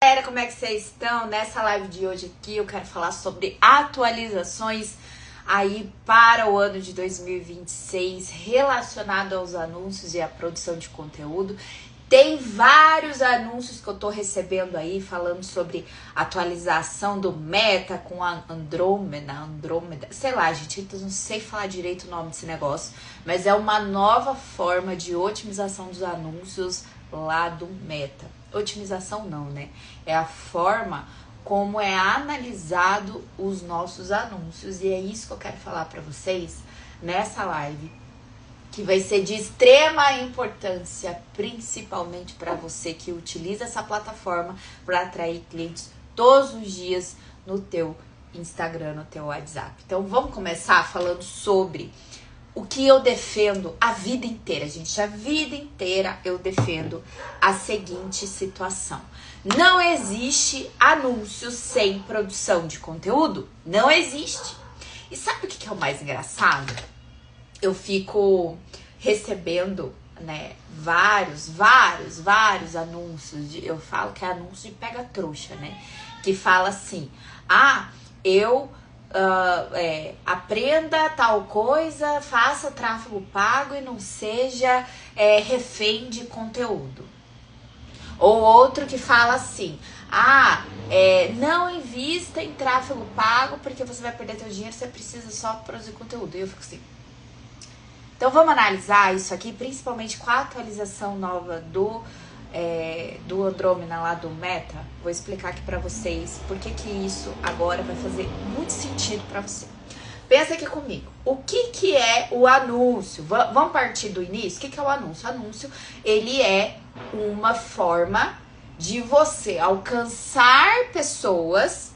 Galera, como é que vocês estão? Nessa live de hoje aqui eu quero falar sobre atualizações aí para o ano de 2026 relacionado aos anúncios e à produção de conteúdo. Tem vários anúncios que eu tô recebendo aí falando sobre atualização do Meta com a Andrômeda, sei lá, gente, eu não sei falar direito o nome desse negócio, mas é uma nova forma de otimização dos anúncios lá do Meta. Otimização não, né? É a forma como é analisado os nossos anúncios, e é isso que eu quero falar para vocês nessa live, que vai ser de extrema importância, principalmente para você que utiliza essa plataforma para atrair clientes todos os dias no teu Instagram, no teu WhatsApp. Então vamos começar falando sobre o que eu defendo a vida inteira, gente. A vida inteira eu defendo a seguinte situação: não existe anúncio sem produção de conteúdo. Não existe. E sabe o que é o mais engraçado? Eu fico recebendo, né, vários anúncios. Eu falo que é anúncio de pega trouxa, né? Que fala assim: aprenda tal coisa, faça tráfego pago e não seja refém de conteúdo. Ou outro que fala assim: não invista em tráfego pago porque você vai perder seu dinheiro, você precisa só produzir conteúdo. E eu fico assim. Então vamos analisar isso aqui, principalmente com a atualização nova do Andrômeda lá do Meta. Vou explicar aqui pra vocês por que isso agora vai fazer muito sentido pra você. Pensa aqui comigo. O que é o anúncio? Vamos partir do início? O que é o anúncio? O anúncio, ele é uma forma de você alcançar pessoas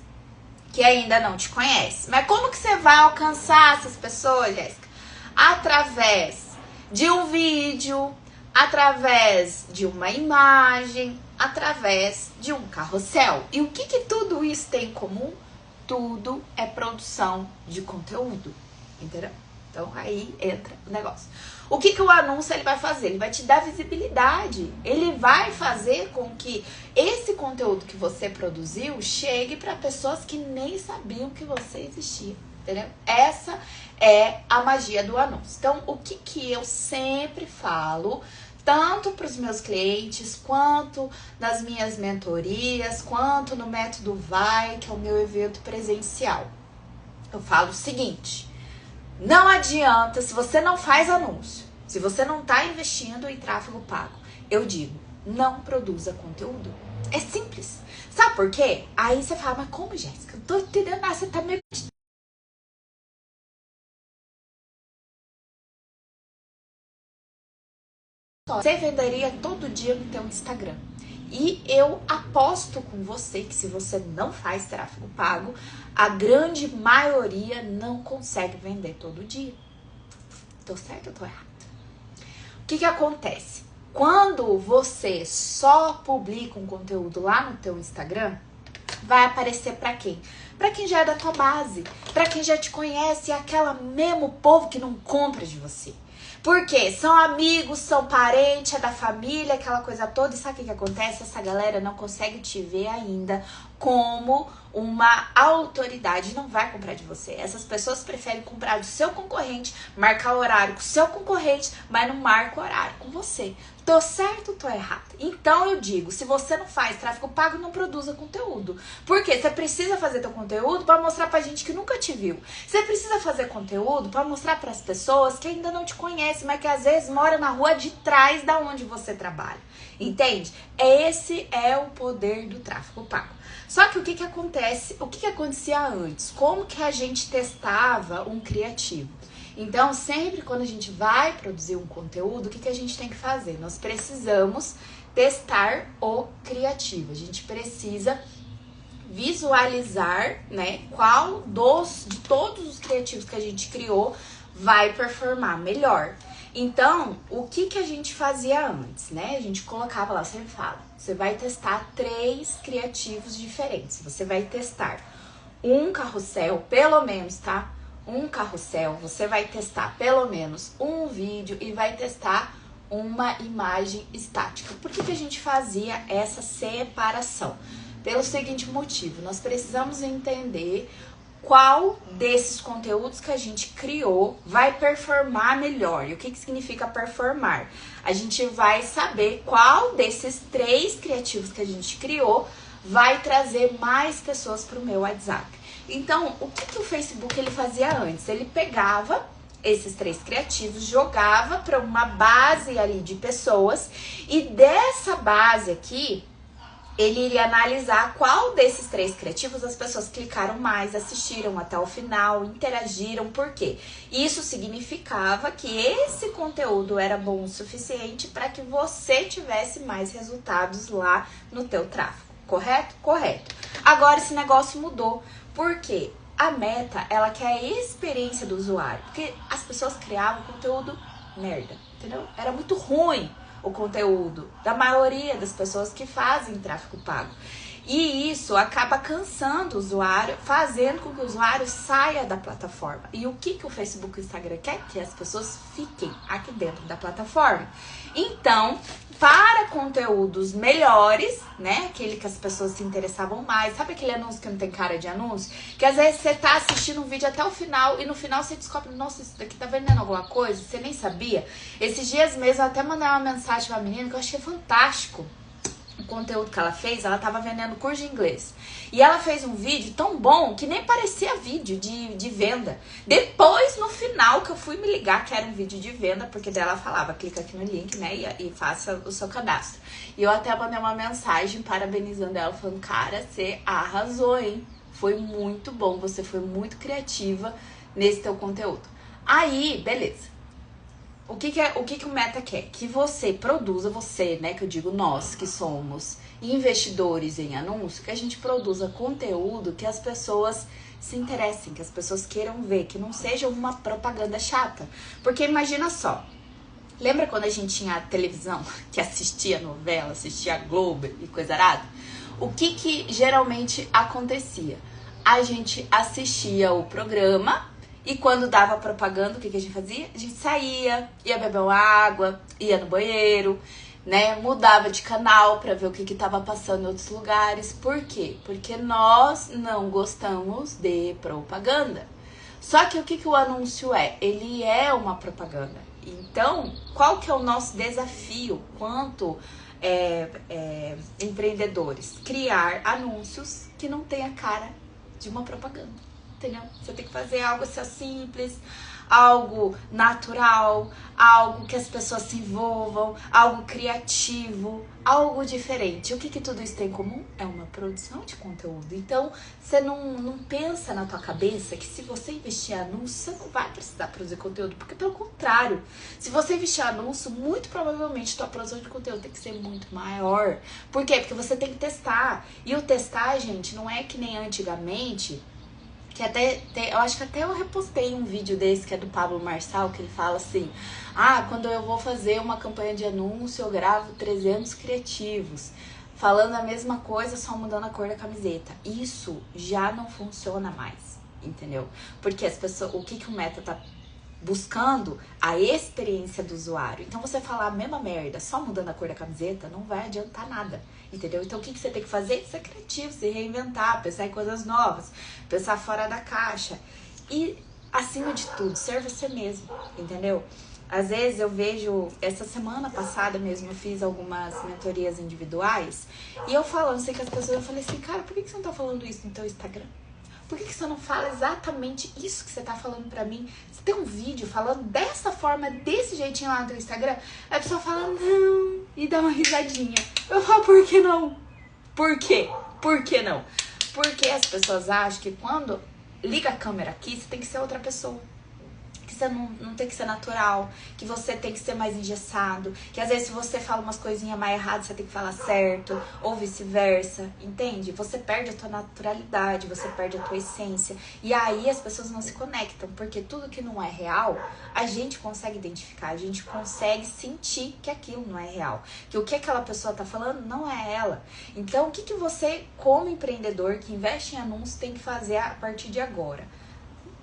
que ainda não te conhecem. Mas como que você vai alcançar essas pessoas, Jéssica? Através de um vídeo, através de uma imagem, através de um carrossel. E o que tudo isso tem em comum? Tudo é produção de conteúdo, entendeu? Então aí entra o negócio. O que o anúncio ele vai fazer? Ele vai te dar visibilidade. Ele vai fazer com que esse conteúdo que você produziu chegue para pessoas que nem sabiam que você existia, entendeu? Essa é a magia do anúncio. Então, o que eu sempre falo, tanto para os meus clientes, quanto nas minhas mentorias, quanto no Método Vai, que é o meu evento presencial. Eu falo o seguinte: não adianta, se você não faz anúncio, se você não está investindo em tráfego pago, eu digo, não produza conteúdo. É simples. Sabe por quê? Aí você fala: mas como, Jéssica? Eu não tô entendendo nada, você tá meio... Você venderia todo dia no teu Instagram. E eu aposto com você que se você não faz tráfego pago, a grande maioria não consegue vender todo dia. Tô certo ou tô errado? O que acontece? Quando você só publica um conteúdo lá no teu Instagram, vai aparecer pra quem? Pra quem já é da tua base, pra quem já te conhece, aquela mesmo povo que não compra de você. Por quê? São amigos, são parentes, é da família, aquela coisa toda. E sabe o que acontece? Essa galera não consegue te ver ainda como uma autoridade, não vai comprar de você. Essas pessoas preferem comprar do seu concorrente, marcar horário com o seu concorrente, mas não marca horário com você. Tô certo ou tô errado? Então eu digo, se você não faz tráfego pago, não produza conteúdo. Por quê? Você precisa fazer teu conteúdo para mostrar pra gente que nunca te viu. Você precisa fazer conteúdo para mostrar para as pessoas que ainda não te conhecem, mas que às vezes mora na rua de trás da onde você trabalha. Entende? Esse é o poder do tráfego pago. Só que o que acontece? O que acontecia antes? Como que a gente testava um criativo? Então, sempre quando a gente vai produzir um conteúdo, o que a gente tem que fazer? Nós precisamos testar o criativo. A gente precisa visualizar, né, qual de todos os criativos que a gente criou vai performar melhor. Então, o que a gente fazia antes, né? A gente colocava lá, eu sempre falo, você vai testar 3 criativos diferentes. Você vai testar um carrossel, pelo menos, tá? Um carrossel, você vai testar pelo menos um vídeo e vai testar uma imagem estática. Por que a gente fazia essa separação? Pelo seguinte motivo, nós precisamos entender qual desses conteúdos que a gente criou vai performar melhor. E o que significa performar? A gente vai saber qual desses 3 criativos que a gente criou vai trazer mais pessoas para o meu WhatsApp. Então, o que o Facebook ele fazia antes? Ele pegava esses 3 criativos, jogava para uma base ali de pessoas e dessa base aqui, ele iria analisar qual desses 3 criativos as pessoas clicaram mais, assistiram até o final, interagiram, por quê? Isso significava que esse conteúdo era bom o suficiente para que você tivesse mais resultados lá no teu tráfego, correto? Correto. Agora esse negócio mudou, por quê? A Meta, ela quer a experiência do usuário, porque as pessoas criavam conteúdo merda, entendeu? Era muito ruim o conteúdo da maioria das pessoas que fazem tráfego pago. E isso acaba cansando o usuário, fazendo com que o usuário saia da plataforma. E o que o Facebook e o Instagram quer? Que as pessoas fiquem aqui dentro da plataforma. Então, para conteúdos melhores, né? Aquele que as pessoas se interessavam mais. Sabe aquele anúncio que não tem cara de anúncio? Que às vezes você tá assistindo um vídeo até o final e no final você descobre, nossa, isso daqui tá vendendo alguma coisa? Você nem sabia. Esses dias mesmo eu até mandei uma mensagem pra menina que eu achei fantástico. O conteúdo que ela fez, ela tava vendendo curso de inglês. E ela fez um vídeo tão bom que nem parecia vídeo de venda. Depois, no final, que eu fui me ligar que era um vídeo de venda, porque dela falava, clica aqui no link, né, e faça o seu cadastro. E eu até mandei uma mensagem parabenizando ela, falando, cara, você arrasou, hein? Foi muito bom, você foi muito criativa nesse teu conteúdo. Aí, beleza. O que o Meta quer? Que você produza, você, né, que eu digo nós, que somos investidores em anúncio, que a gente produza conteúdo que as pessoas se interessem, que as pessoas queiram ver, que não seja uma propaganda chata. Porque imagina só, lembra quando a gente tinha a televisão, que assistia novela, assistia Globo e coisa arada? O que geralmente acontecia? A gente assistia o programa, e quando dava propaganda, o que a gente fazia? A gente saía, ia beber uma água, ia no banheiro, né? Mudava de canal pra ver o que tava passando em outros lugares. Por quê? Porque nós não gostamos de propaganda. Só que o que o anúncio é? Ele é uma propaganda. Então, qual que é o nosso desafio quanto empreendedores? Criar anúncios que não tenha cara de uma propaganda. Entendeu? Você tem que fazer algo assim, simples, algo natural, algo que as pessoas se envolvam, algo criativo, algo diferente. O que tudo isso tem em comum? É uma produção de conteúdo. Então, você não pensa na tua cabeça que se você investir em anúncio, você não vai precisar produzir conteúdo, porque pelo contrário, se você investir em anúncio, muito provavelmente tua produção de conteúdo tem que ser muito maior. Por quê? Porque você tem que testar. E o testar, gente, não é que nem antigamente, que eu acho que até eu repostei um vídeo desse que é do Pablo Marçal, que ele fala assim, quando eu vou fazer uma campanha de anúncio, eu gravo 300 criativos, falando a mesma coisa, só mudando a cor da camiseta. Isso já não funciona mais, entendeu? Porque as pessoas, o que o Meta tá buscando? A experiência do usuário. Então você falar a mesma merda, só mudando a cor da camiseta, não vai adiantar nada, entendeu? Então o que você tem que fazer? Ser criativo, se reinventar, pensar em coisas novas, pensar fora da caixa e, acima de tudo, ser você mesmo, entendeu? Às vezes eu vejo, essa semana passada mesmo eu fiz algumas mentorias individuais e eu falando assim com as pessoas, eu falei assim, cara, por que você não tá falando isso no teu Instagram? Por que você não fala exatamente isso que você tá falando pra mim? Você tem um vídeo falando dessa forma, desse jeitinho lá no teu Instagram? Aí a pessoa fala, não, e dá uma risadinha. Eu falo, por que não? Por quê? Por que não? Porque as pessoas acham que quando liga a câmera aqui, você tem que ser outra pessoa. Que você não tem que ser natural, que você tem que ser mais engessado, que às vezes se você fala umas coisinhas mais erradas, você tem que falar certo, ou vice-versa, entende? Você perde a tua naturalidade, você perde a tua essência, e aí as pessoas não se conectam, porque tudo que não é real, a gente consegue identificar, a gente consegue sentir que aquilo não é real, que o que aquela pessoa tá falando não é ela. Então, o que você, como empreendedor que investe em anúncios, tem que fazer a partir de agora?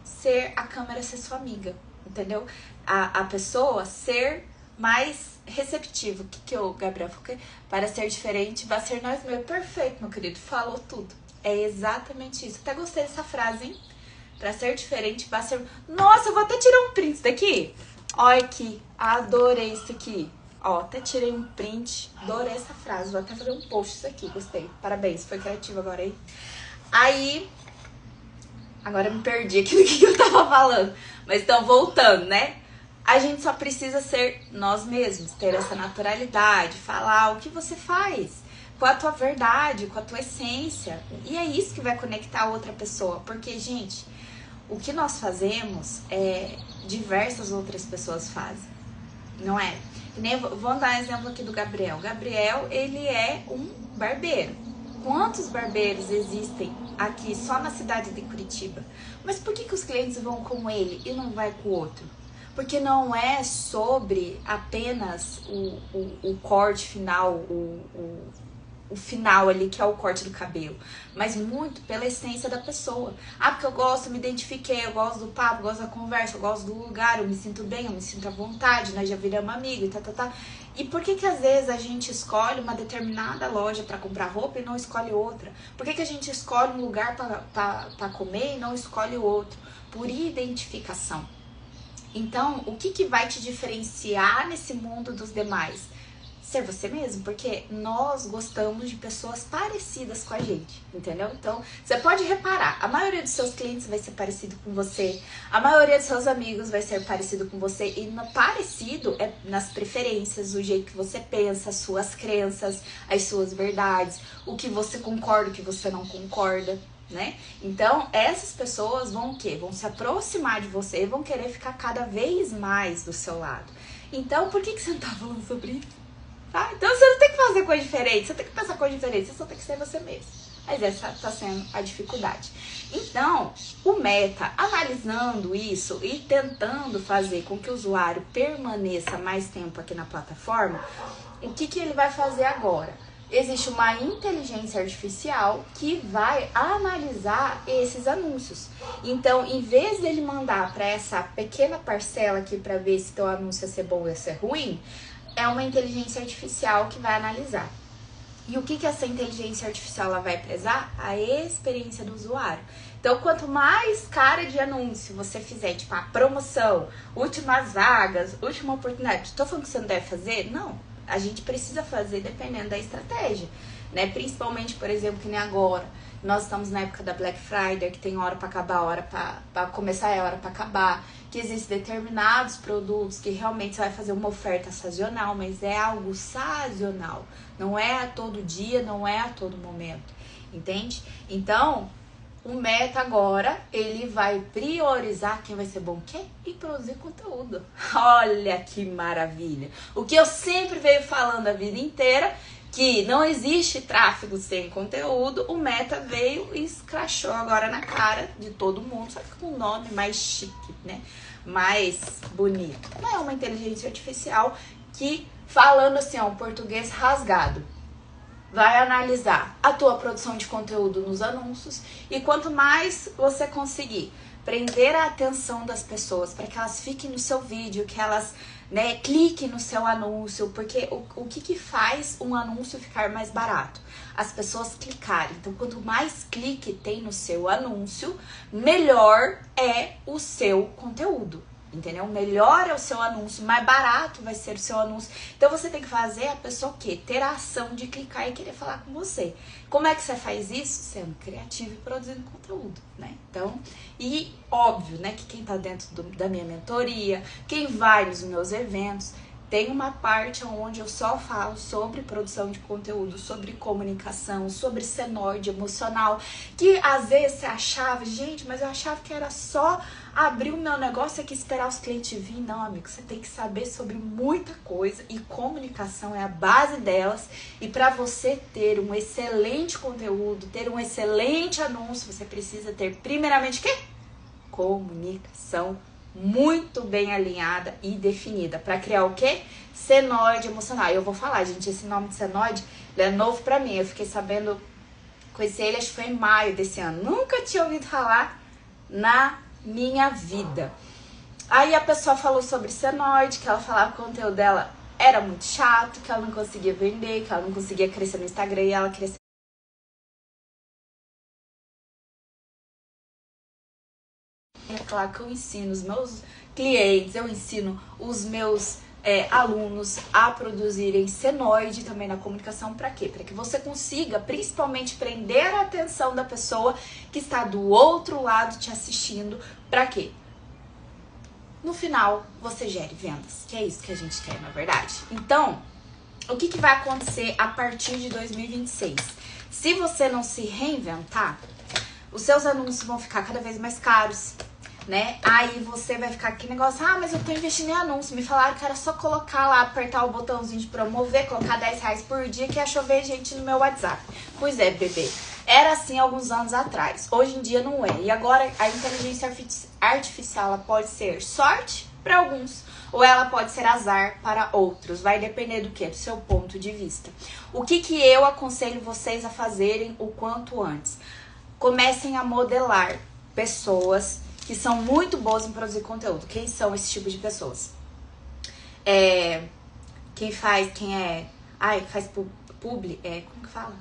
Ser a câmera, ser sua amiga, entendeu? A pessoa ser mais receptivo. O que o Gabriel falou? Para ser diferente, vai ser nós mesmos. Perfeito, meu querido. Falou tudo. É exatamente isso. Até gostei dessa frase, hein? Para ser diferente, vai ser... Nossa, eu vou até tirar um print daqui. Olha aqui. Adorei isso aqui. Ó, até tirei um print. Adorei essa frase. Vou até fazer um post isso aqui. Gostei. Parabéns. Foi criativo agora aí. Aí... Agora eu me perdi aqui do que eu tava falando. Mas então, voltando, né? A gente só precisa ser nós mesmos, ter essa naturalidade, falar o que você faz, com a tua verdade, com a tua essência. E é isso que vai conectar a outra pessoa. Porque, gente, o que nós fazemos, diversas outras pessoas fazem, não é? Vamos dar um exemplo aqui do Gabriel. Gabriel, ele é um barbeiro. Quantos barbeiros existem aqui só na cidade de Curitiba? Mas por que os clientes vão com ele e não vai com o outro? Porque não é sobre apenas o corte final, o final ali, que é o corte do cabelo, mas muito pela essência da pessoa. Ah, porque eu gosto, me identifiquei, eu gosto do papo, eu gosto da conversa, eu gosto do lugar, eu me sinto bem, eu me sinto à vontade, nós já viramos amigos e tá. E por que às vezes a gente escolhe uma determinada loja para comprar roupa e não escolhe outra? Por que a gente escolhe um lugar para comer e não escolhe outro? Por identificação. Então, o que vai te diferenciar nesse mundo dos demais? Ser você mesmo, porque nós gostamos de pessoas parecidas com a gente, entendeu? Então, você pode reparar, a maioria dos seus clientes vai ser parecido com você, a maioria dos seus amigos vai ser parecido com você, e no parecido é nas preferências, o jeito que você pensa, as suas crenças, as suas verdades, o que você concorda, o que você não concorda, né? Então, essas pessoas vão o quê? Vão se aproximar de você e vão querer ficar cada vez mais do seu lado. Então, por que você não tá falando sobre isso? Tá? Então você não tem que fazer coisa diferente, você tem que pensar coisa diferente, você só tem que ser você mesmo. Mas essa tá sendo a dificuldade. Então, o Meta, analisando isso e tentando fazer com que o usuário permaneça mais tempo aqui na plataforma, o que ele vai fazer agora? Existe uma inteligência artificial que vai analisar esses anúncios. Então, em vez dele mandar para essa pequena parcela aqui para ver se teu anúncio ia ser bom ou ia ser ruim, é uma inteligência artificial que vai analisar. E o que essa inteligência artificial ela vai prezar? A experiência do usuário. Então, quanto mais cara de anúncio você fizer, tipo a promoção, últimas vagas, última oportunidade, estou falando que você não deve fazer? Não, a gente precisa fazer dependendo da estratégia, né? Principalmente, por exemplo, que nem agora, nós estamos na época da Black Friday, que tem hora para acabar, hora para começar e hora para acabar, que existem determinados produtos que realmente você vai fazer uma oferta sazonal, mas é algo sazonal, não é a todo dia, não é a todo momento, entende? Então, o Meta agora, ele vai priorizar quem vai ser bom em produzir conteúdo. Olha que maravilha! O que eu sempre venho falando a vida inteira, que não existe tráfego sem conteúdo, o Meta veio e escrachou agora na cara de todo mundo, só que com um nome mais chique, né? Mais bonito. Não é uma inteligência artificial que, falando assim, ó, um português rasgado, vai analisar a tua produção de conteúdo nos anúncios e quanto mais você conseguir prender a atenção das pessoas para que elas fiquem no seu vídeo, que elas, né, cliquem no seu anúncio, porque o que faz um anúncio ficar mais barato? As pessoas clicarem. Então, quanto mais clique tem no seu anúncio, melhor é o seu conteúdo. Entendeu? Melhor é o seu anúncio, mais barato vai ser o seu anúncio. Então você tem que fazer a pessoa o quê? Ter a ação de clicar e querer falar com você. Como é que você faz isso? Sendo criativo e produzindo conteúdo, né? Então, e óbvio, né, que quem tá dentro da minha mentoria, quem vai nos meus eventos, tem uma parte onde eu só falo sobre produção de conteúdo, sobre comunicação, sobre senoide emocional, que às vezes você achava, gente, mas eu achava que era só abrir o meu negócio aqui e esperar os clientes virem. Não, amigo, você tem que saber sobre muita coisa e comunicação é a base delas. E para você ter um excelente conteúdo, ter um excelente anúncio, você precisa ter primeiramente o quê? Comunicação muito bem alinhada e definida para criar o quê? Senoide emocional. Eu vou falar, gente, esse nome de senoide é novo para mim. Eu fiquei sabendo, conheci ele, acho que foi em maio desse ano. Nunca tinha ouvido falar na minha vida. Aí a pessoa falou sobre senoide, que ela falava que o conteúdo dela era muito chato, que ela não conseguia vender, que ela não conseguia crescer no Instagram e ela queria ser claro que eu ensino os meus clientes, eu ensino os meus alunos a produzirem senoide também na comunicação. Para quê? Para que você consiga principalmente prender a atenção da pessoa que está do outro lado te assistindo. Para quê? No final, você gere vendas, que é isso que a gente quer, na verdade. Então, o que vai acontecer a partir de 2026? Se você não se reinventar, os seus anúncios vão ficar cada vez mais caros, né? Aí você vai ficar aquele negócio, mas eu tô investindo em anúncio. Me falaram que era só colocar lá, apertar o botãozinho de promover, colocar R$10 por dia que ia chover gente no meu WhatsApp. Pois é, bebê. Era assim alguns anos atrás. Hoje em dia não é. E agora a inteligência artificial ela pode ser sorte para alguns ou ela pode ser azar para outros. Vai depender do que? Do seu ponto de vista. O que eu aconselho vocês a fazerem o quanto antes? Comecem a modelar pessoas que são muito boas em produzir conteúdo. Quem são esse tipo de pessoas? Quem faz publi, como que fala?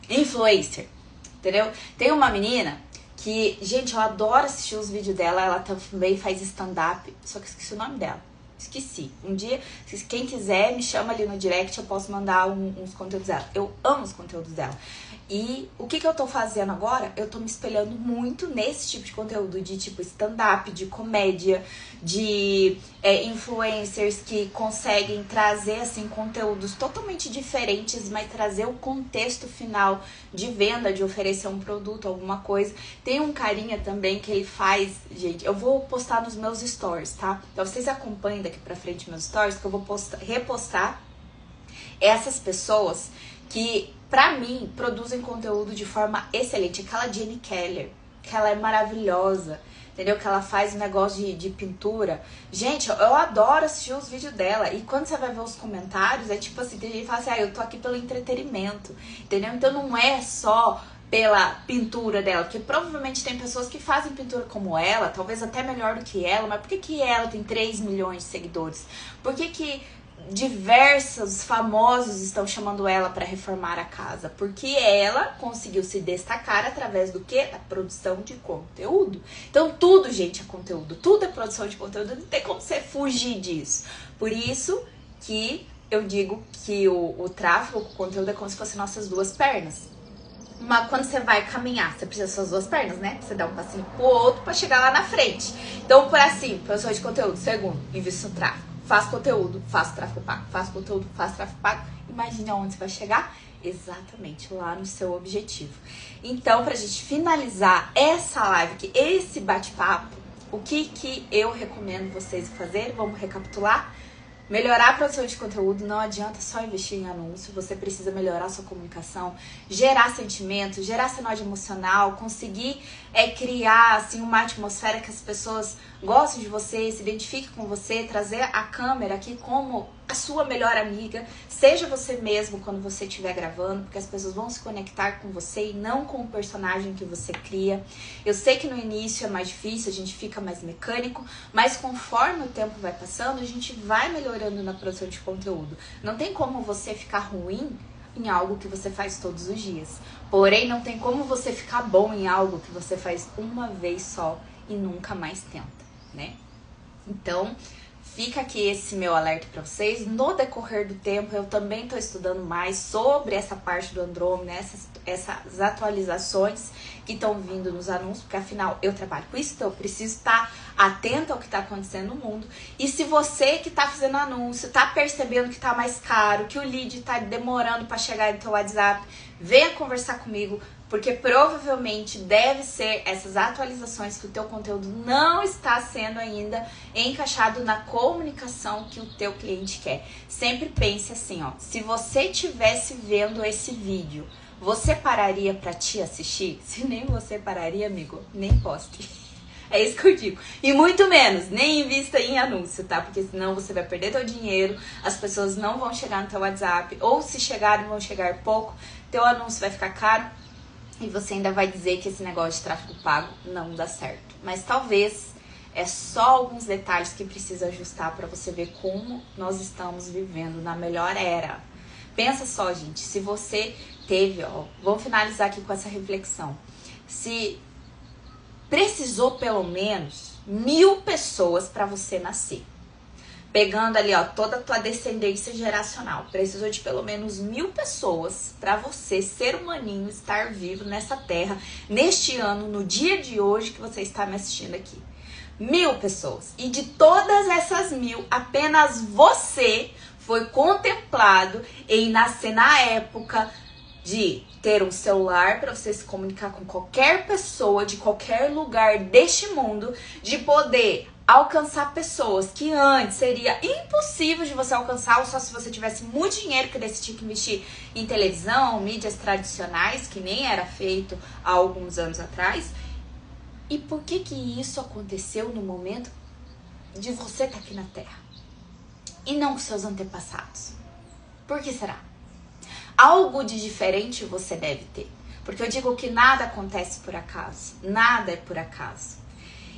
Influencer, entendeu? Tem uma menina que, gente, eu adoro assistir os vídeos dela, ela também faz stand-up, só que esqueci o nome dela. Esqueci. Um dia, quem quiser, me chama ali no direct, eu posso mandar uns conteúdos dela. Eu amo os conteúdos dela. E o que eu tô fazendo agora? Eu tô me espelhando muito nesse tipo de conteúdo, de tipo stand-up, de comédia, de influencers que conseguem trazer, assim, conteúdos totalmente diferentes, mas trazer o contexto final de venda, de oferecer um produto, alguma coisa. Tem um carinha também que ele faz, gente, eu vou postar nos meus stories, tá? Então vocês acompanhem daqui pra frente meus stories, que eu vou repostar essas pessoas que, pra mim, produzem conteúdo de forma excelente. Aquela Jenny Keller, que ela é maravilhosa, entendeu? Que ela faz um negócio de pintura. Gente, eu adoro assistir os vídeos dela. E quando você vai ver os comentários, é tipo assim, tem gente que fala assim, eu tô aqui pelo entretenimento, entendeu? Então não é só pela pintura dela, porque provavelmente tem pessoas que fazem pintura como ela, talvez até melhor do que ela, mas por que ela tem 3 milhões de seguidores? Por que diversos famosos estão chamando ela para reformar a casa? Porque ela conseguiu se destacar através do que? Da produção de conteúdo. Então tudo, gente, é conteúdo. Tudo é produção de conteúdo. Não tem como você fugir disso. Por isso que eu digo que o tráfego, o conteúdo é como se fossem nossas duas pernas. Quando você vai caminhar, você precisa das suas duas pernas, né? Você dá um passinho pro outro para chegar lá na frente. Então, por assim, produção de conteúdo. Segundo, invisto no tráfego. Faço conteúdo, faço tráfego pago. Faço conteúdo, faço tráfego pago. Imagina onde você vai chegar? Exatamente lá no seu objetivo. Então, pra gente finalizar essa live aqui, esse bate-papo, o que eu recomendo vocês fazerem? Vamos recapitular? Melhorar a produção de conteúdo, não adianta só investir em anúncio, você precisa melhorar a sua comunicação, gerar sentimento, gerar sinóide emocional, conseguir criar assim, uma atmosfera que as pessoas gostem de você, se identifiquem com você, trazer a câmera aqui como a sua melhor amiga, seja você mesmo quando você estiver gravando, porque as pessoas vão se conectar com você e não com o personagem que você cria. Eu sei que no início é mais difícil, a gente fica mais mecânico, mas conforme o tempo vai passando, a gente vai melhorando na produção de conteúdo. Não tem como você ficar ruim em algo que você faz todos os dias. Porém, não tem como você ficar bom em algo que você faz uma vez só e nunca mais tenta, né? Então, fica aqui esse meu alerta para vocês. No decorrer do tempo, eu também estou estudando mais sobre essa parte do Andrômeda, essas atualizações que estão vindo nos anúncios, porque afinal eu trabalho com isso, então eu preciso estar atenta ao que está acontecendo no mundo. E se você que está fazendo anúncio, está percebendo que está mais caro, que o lead está demorando para chegar no teu WhatsApp, venha conversar comigo, porque provavelmente deve ser essas atualizações que o teu conteúdo não está sendo ainda encaixado na comunicação que o teu cliente quer. Sempre pense assim, ó, se você estivesse vendo esse vídeo, você pararia para te assistir? Se nem você pararia, amigo, nem poste. É isso que eu digo. E muito menos, nem invista em anúncio, tá? Porque senão você vai perder teu dinheiro, as pessoas não vão chegar no teu WhatsApp, ou se chegarem, vão chegar pouco, teu anúncio vai ficar caro. e você ainda vai dizer que esse negócio de tráfego pago não dá certo. Mas talvez é só alguns detalhes que precisa ajustar para você ver como nós estamos vivendo na melhor era. Pensa só, gente, se você teve, vamos finalizar aqui com essa reflexão. Se precisou pelo menos 1000 pessoas para você nascer. Pegando ali, toda a tua descendência geracional. Precisou de pelo menos 1000 pessoas para você, ser humaninho, estar vivo nessa terra, neste ano, no dia de hoje que você está me assistindo aqui. 1000 pessoas. E de todas essas 1000, apenas você foi contemplado em nascer na época de ter um celular para você se comunicar com qualquer pessoa de qualquer lugar deste mundo, de poder alcançar pessoas que antes seria impossível de você alcançar, ou só se você tivesse muito dinheiro, que daí você tinha que investir em televisão, mídias tradicionais, que nem era feito há alguns anos atrás. E por que isso aconteceu no momento de você estar aqui na Terra e não com seus antepassados? Por que será? Algo de diferente você deve ter. Porque eu digo que nada acontece por acaso. Nada é por acaso.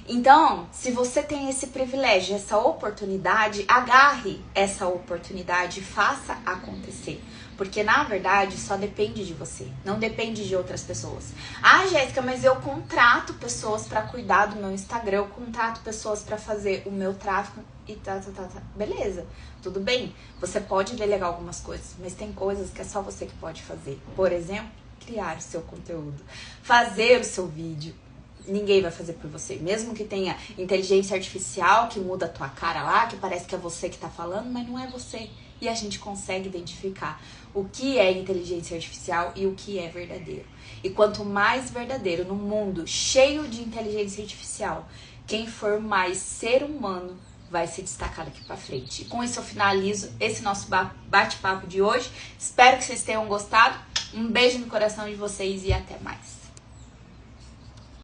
Então, se você tem esse privilégio, essa oportunidade, agarre essa oportunidade e faça acontecer. Porque, na verdade, só depende de você. Não depende de outras pessoas. Ah, Jéssica, mas eu contrato pessoas para cuidar do meu Instagram. Eu contrato pessoas para fazer o meu tráfego e tá. Beleza, tudo bem. Você pode delegar algumas coisas, mas tem coisas que é só você que pode fazer. Por exemplo, criar o seu conteúdo. Fazer o seu vídeo. Ninguém vai fazer por você. Mesmo que tenha inteligência artificial que muda a tua cara lá, que parece que é você que tá falando, mas não é você. E a gente consegue identificar o que é inteligência artificial e o que é verdadeiro. E quanto mais verdadeiro no mundo cheio de inteligência artificial, quem for mais ser humano vai se destacar daqui pra frente. E com isso eu finalizo esse nosso bate-papo de hoje. Espero que vocês tenham gostado. Um beijo no coração de vocês e até mais.